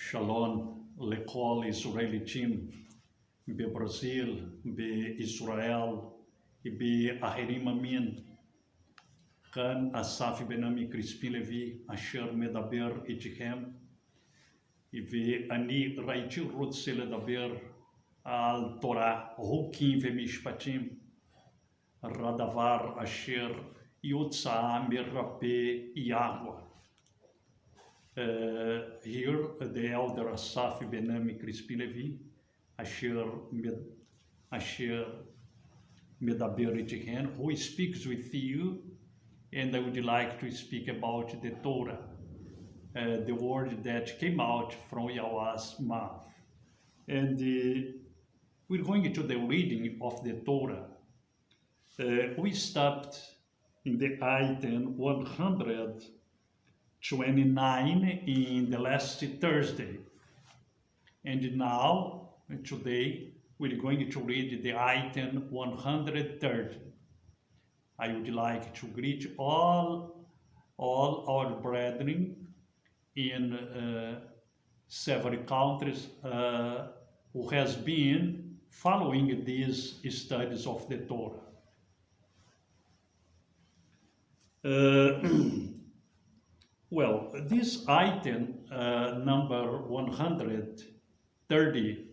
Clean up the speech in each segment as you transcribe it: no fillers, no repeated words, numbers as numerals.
Shalom לכל ישראליתים בברזיל, בישראל ובאחרים עמים. כאן אסף בנמי קריספין לוי, אשר מדבר איתכם, ואני רוצה לדבר על תורה, חוקים ומשפטים, הדבר אשר יוצא מרפא יהוה. Here, the elder Assaf Benami, Crispin, Levi, אשר מדבר איתכם, who speaks with you, and I would like to speak about the Torah, the word that came out from Yahweh's mouth. And we're going to the reading of the Torah. We stopped in the item 129 in the last Thursday. And now, today, we're going to read the item 130. I would like to greet all our brethren in several countries who has been following these studies of the Torah. Well, this item, number 130,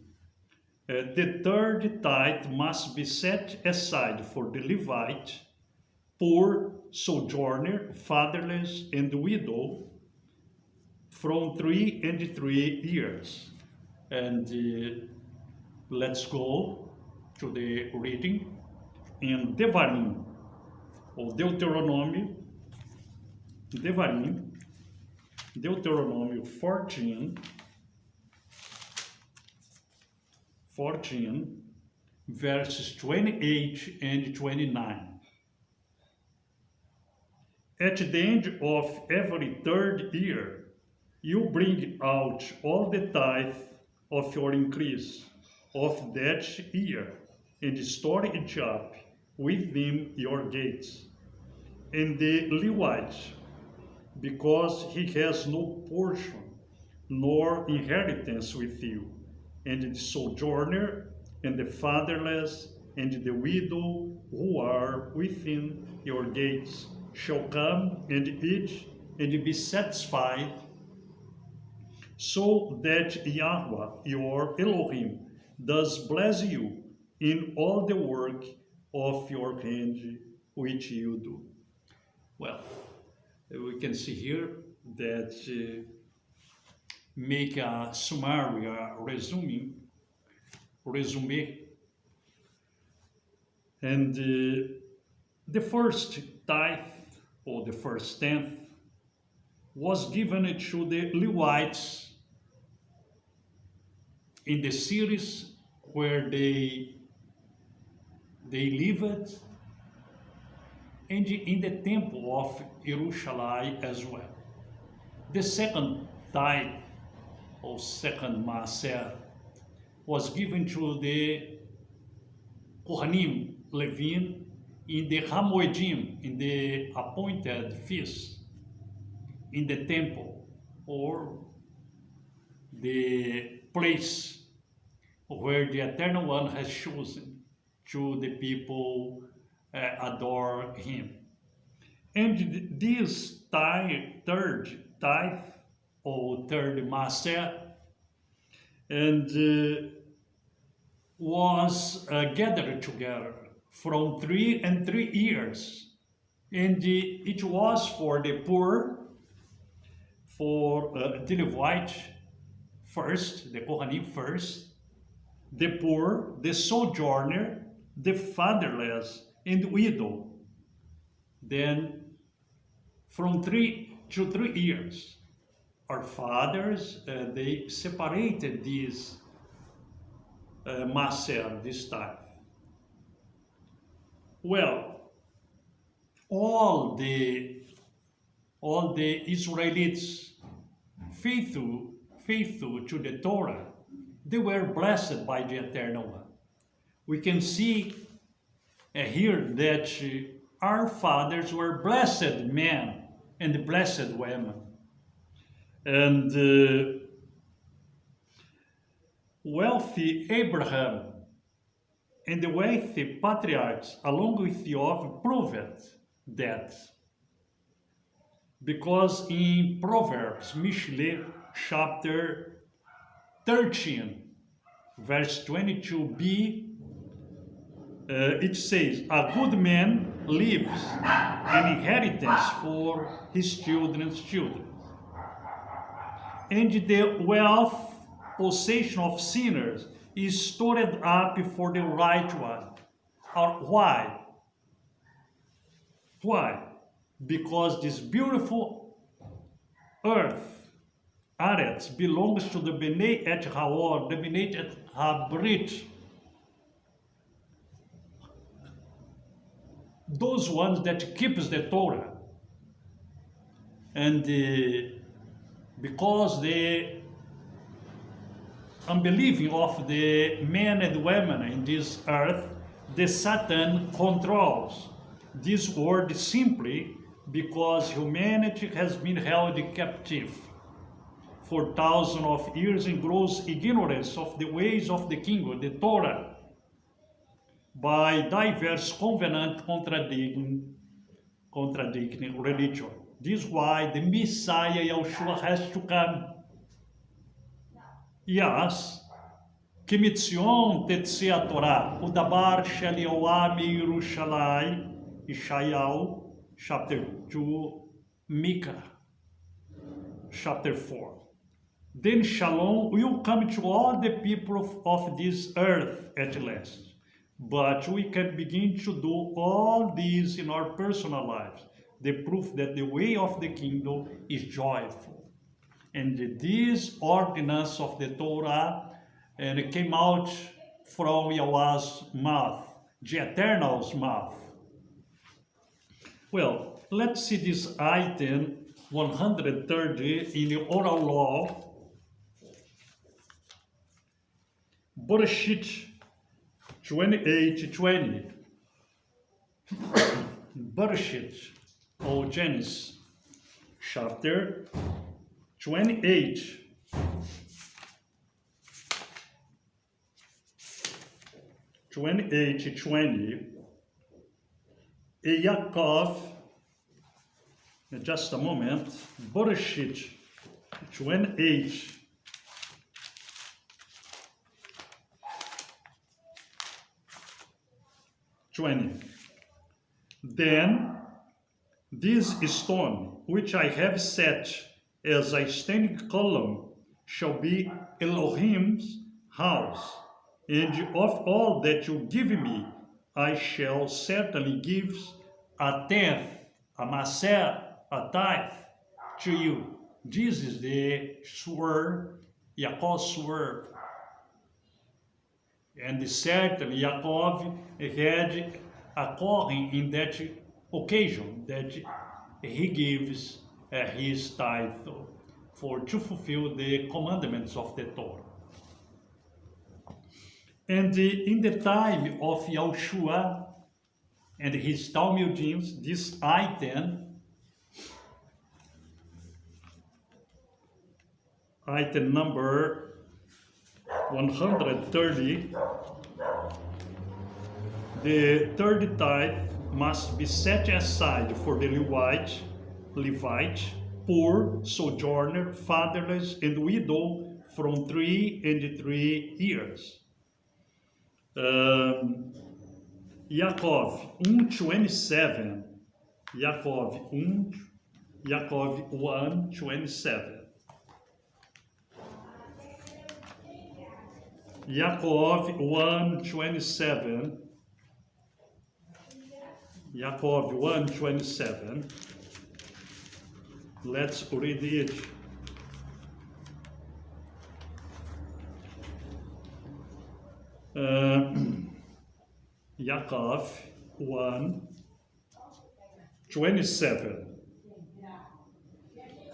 the third tithe must be set aside for the levite, poor, sojourner, fatherless, and widow from 3 and 3 years. And let's go to the reading in Devarim, or Deuteronomy 14, verses 28 and 29. At the end of every third year, you bring out all the tithe of your increase of that year, and store it up within your gates. And the Levite, because he has no portion nor inheritance with you, and the sojourner, and the fatherless, and the widow who are within your gates shall come and eat and be satisfied, so that Yahweh, your Elohim, does bless you in all the work of your hand which you do. Well, we can see here that make a summary, a resume, and the first tithe, or the first tenth, was given to the Levites in the cities where they lived, and in the temple of Jerusalem as well. The second tithe, or second maaser, was given to the Kohanim, Levin, in the Hamoedim, in the appointed feast, in the temple, or the place where the Eternal One has chosen to the people adore him. And this third tithe, or third maaser, and was gathered together from 3 and 3 years, and it was for the poor, for the Levite first, the Kohanim first, the poor, the sojourner, the fatherless, and widow. Then from 3 to 3 years, our fathers, they separated this maaser, this tithe. Well, all the Israelites faithful to the Torah, they were blessed by the Eternal One. We can see here that our fathers were blessed men and blessed women. And wealthy Abraham and the wealthy patriarchs, along with Job, proved that. Because in Proverbs, Mishle, chapter 13, verse 22b, it says, a good man leaves an inheritance for his children's children. And the wealth, possession of sinners, is stored up for the right one. Why? Why? Because this beautiful earth, Aretz, belongs to the Bnei et Haor, the Bnei et Habrit. Those ones that keeps the Torah. And because the unbelieving of the men and women in this earth, the Satan controls this world simply because humanity has been held captive for thousands of years in gross ignorance of the ways of the kingdom, the Torah, by diverse covenant contradicting religion. This is why the Messiah YHUH has to come. Yes, Kimitzion Tetzia Torah, Udabar Shel Yoam Yerushalai, Ishayahu, chapter 2, Micah, chapter 4. Then Shalom will come to all the people of this earth at last. But we can begin to do all these in our personal lives. The proof that the way of the kingdom is joyful. And this ordinance of the Torah and it came out from Yahweh's mouth, the Eternal's mouth. Well, let's see this item 130 in the oral law. Bereshit 28:20. Bereshit, or Genesis, chapter 28. Yaakov, just a moment, Bereshit 28. Then this stone which I have set as a standing column shall be Elohim's house, and of all that you give me I shall certainly give a tenth, a maser, a tithe to you. This is the sword, Yaakov's sword. And certainly Yaakov had a calling in that occasion that he gives his tithe to fulfill the commandments of the Torah. And in the time of YHUH and his Talmudim, this item number 130, the third tithe must be set aside for the levite, poor, sojourner, fatherless, and widow from 3 and 3 years. Yaakov 1:27. Yaakov 1:27. Yaakov 1:27. Yaakov 1:27. Let's read it. Yaakov 1:27.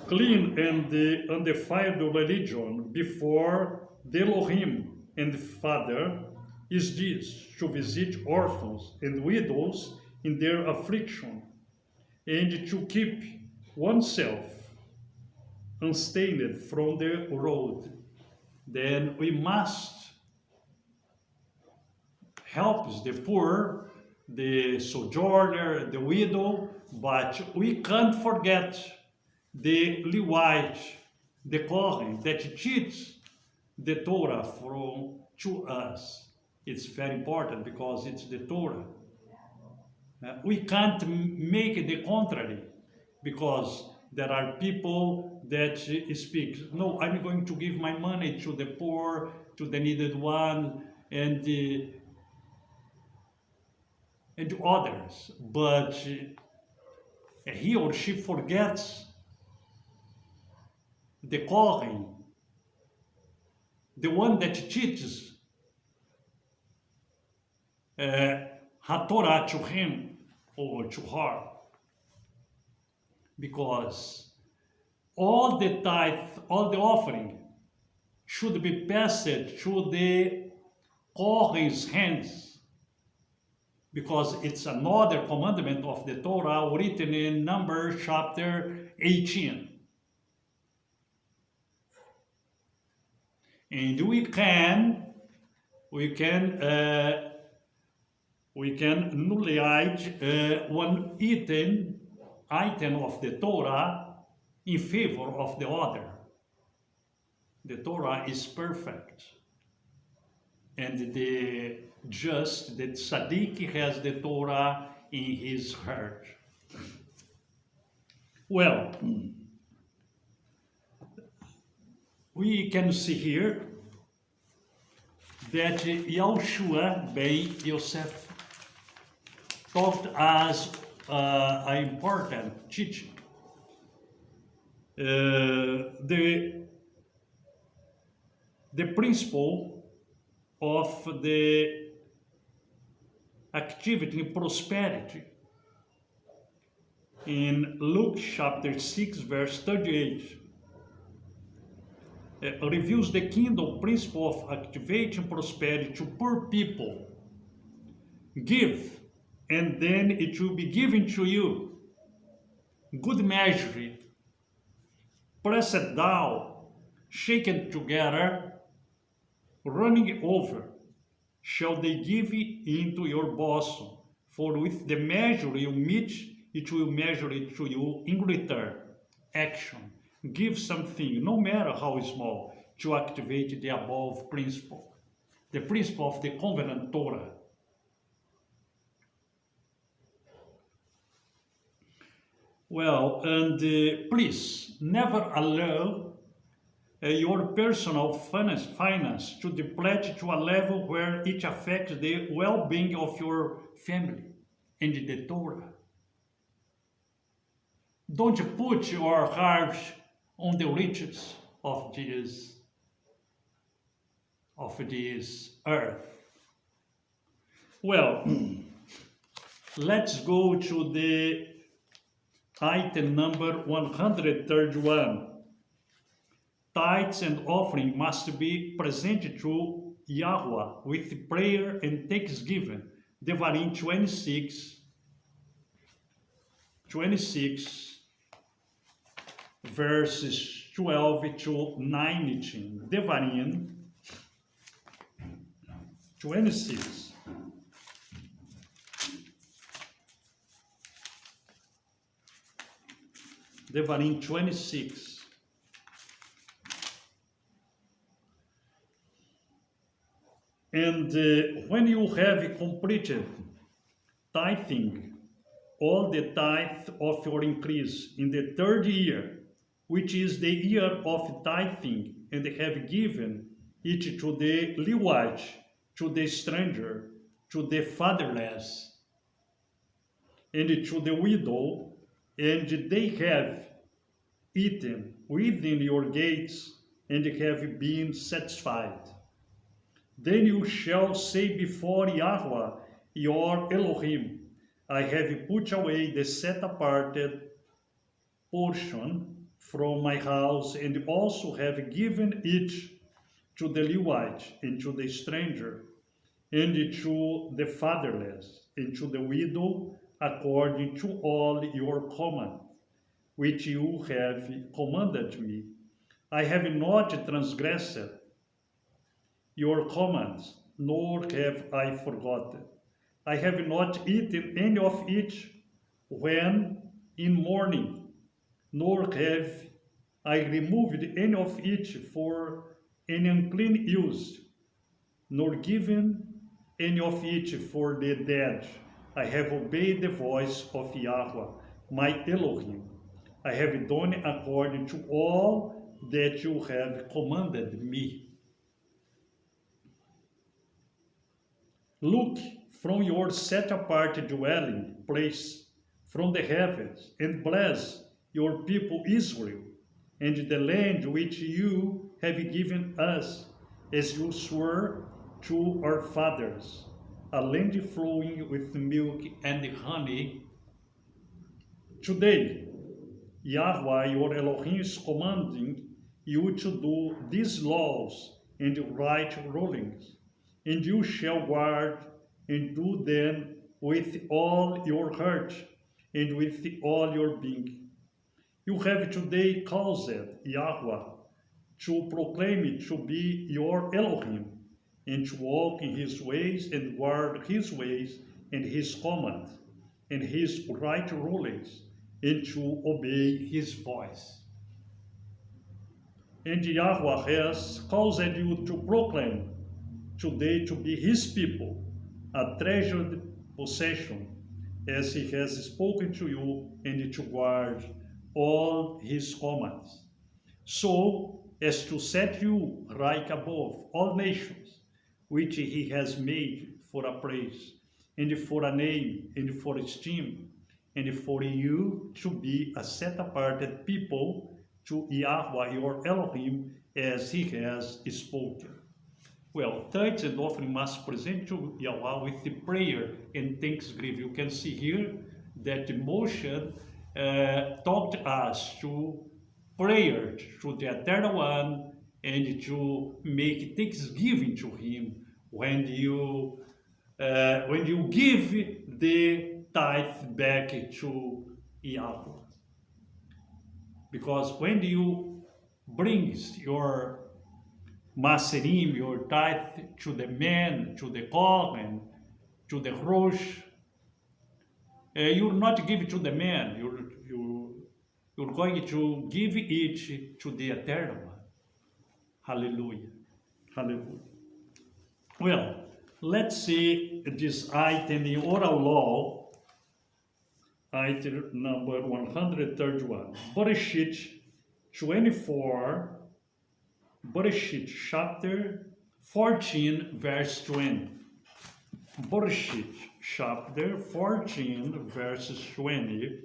Clean and undefiled religion before the Elohim and the Father is this, to visit orphans and widows in their affliction, and to keep oneself unstained from the road. Then we must helps the poor, the sojourner, the widow, but we can't forget the levite, the Kohen that teaches the Torah to us. It's very important because it's the Torah. We can't make the contrary because there are people that speak, no, I'm going to give my money to the poor, to the needed one, and others, but he or she forgets the Kohen, the one that teaches HaTorah to him or to her, because all the tithe, all the offering should be passed through the Kohen's hands, because it's another commandment of the Torah written in Numbers chapter 18. And we can nullify one item of the Torah in favor of the other. The Torah is perfect, and the just, the tzaddik has the Torah in his heart. Well, we can see here that YHUH ben Yosef taught us an important teaching. The principle of the activity in prosperity in Luke chapter 6 verse 38 reveals the kingdom principle of activating prosperity to poor people. Give, and then it will be given to you. Good measure, pressed down, shaken together, running over, shall they give into your bosom. For with the measure you meet, it will measure it to you in return. Action. Give something, no matter how small, to activate the above principle. The principle of the covenant Torah. Well, and please, never allow your personal finance to deplete to a level where it affects the well-being of your family and the Torah. Don't put your heart on the riches of this earth. Well, let's go to the item number 131. Tithes and offering must be presented to Yahweh with prayer and thanksgiving. Devarim 26 verses 12 to 19. Devarim 26. Devarim 26. And when you have completed tithing, all the tithe of your increase in the third year, which is the year of tithing, and have given it to the levite, to the stranger, to the fatherless, and to the widow, and they have eaten within your gates, and have been satisfied. Then you shall say before Yahweh, your Elohim, I have put away the set-aparted portion from my house, and also have given it to the Levite, and to the stranger, and to the fatherless, and to the widow, according to all your command, which you have commanded me. I have not transgressed your commands, nor have I forgotten. I have not eaten any of it when in mourning, nor have I removed any of it for an unclean use, nor given any of it for the dead. I have obeyed the voice of Yahweh, my Elohim. I have done according to all that you have commanded me. Look from your set-apart dwelling place from the heavens, and bless your people Israel, and the land which you have given us, as you swore to our fathers, a land flowing with milk and honey. Today, Yahweh, your Elohim, is commanding you to do these laws and right rulings, and you shall guard and do them with all your heart and with all your being. You have today caused Yahweh to proclaim it to be your Elohim, and to walk in his ways and guard his ways and his commands and his right rulings, and to obey his voice. And Yahweh has caused you to proclaim today to be his people, a treasured possession, as he has spoken to you, and to guard all his commands, so as to set you right above all nations, which he has made for a praise, and for a name, and for esteem, and for you to be a set-apart people to Yahweh your Elohim, as he has spoken. Well, tithes and offering must present to Yahweh with the prayer and thanksgiving. You can see here that Moshe taught us to prayer to the Eternal One, and to make thanksgiving to him when you give the tithe back to Yahweh. Because when you bring your maserim, your tithe, to the man, to the kohen, to the rosh, you're not give it to the man, you're going to give it to the Eternal One. Hallelujah. Hallelujah. Well, let's see this item in oral law, item number 131. Bereshit 24, Bereshit chapter 14, verse 20. Bereshit chapter 14, verses 20.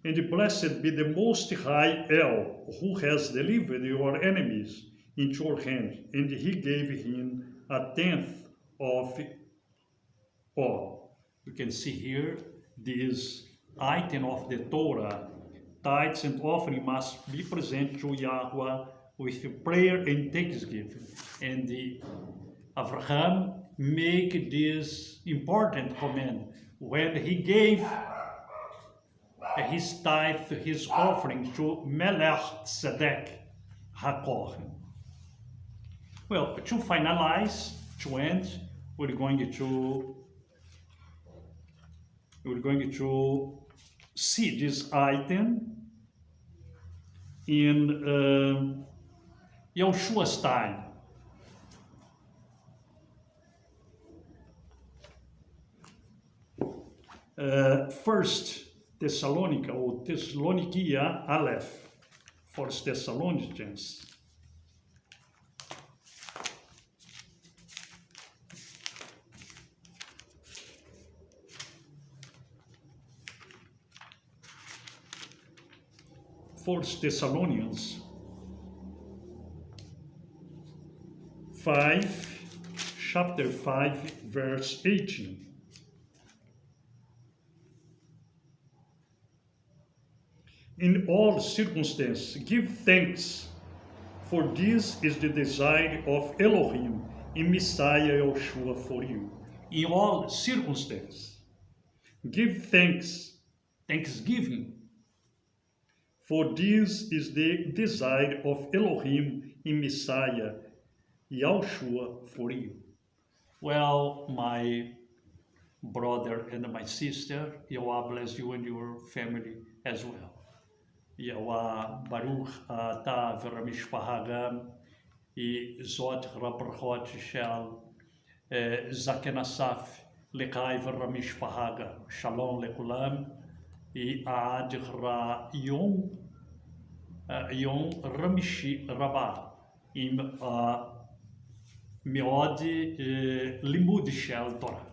And blessed be the Most High El, who has delivered your enemies into your hand, and he gave him a tenth of all. You can see here this item of the Torah. Tithes and offering must be present to Yahweh with prayer and thanksgiving. And Abraham make this important command when he gave his tithe, his offering to Melech Tzedek HaKohen. Well, to finalize, to end, we're going to see this item in YHUH's time. First Thessalonica, or Thessalonikia Aleph, First Thessalonians. First Thessalonians 5, chapter 5, verse 18. In all circumstances, give thanks, for this is the desire of Elohim in Messiah Yeshua for you. In all circumstances, Give thanks, thanksgiving. for this is the desire of Elohim in Messiah, YHUH, for you. Well, my brother and my sister, Yahweh bless you and your family as well. Yahweh Baruch אתה ולמשפחה גם, זאת הברכות של זקן אסף לחי ולמשפחה גם. שלום לכולם, עד יום רמישי רבה, עם מאוד לימוד של תורה.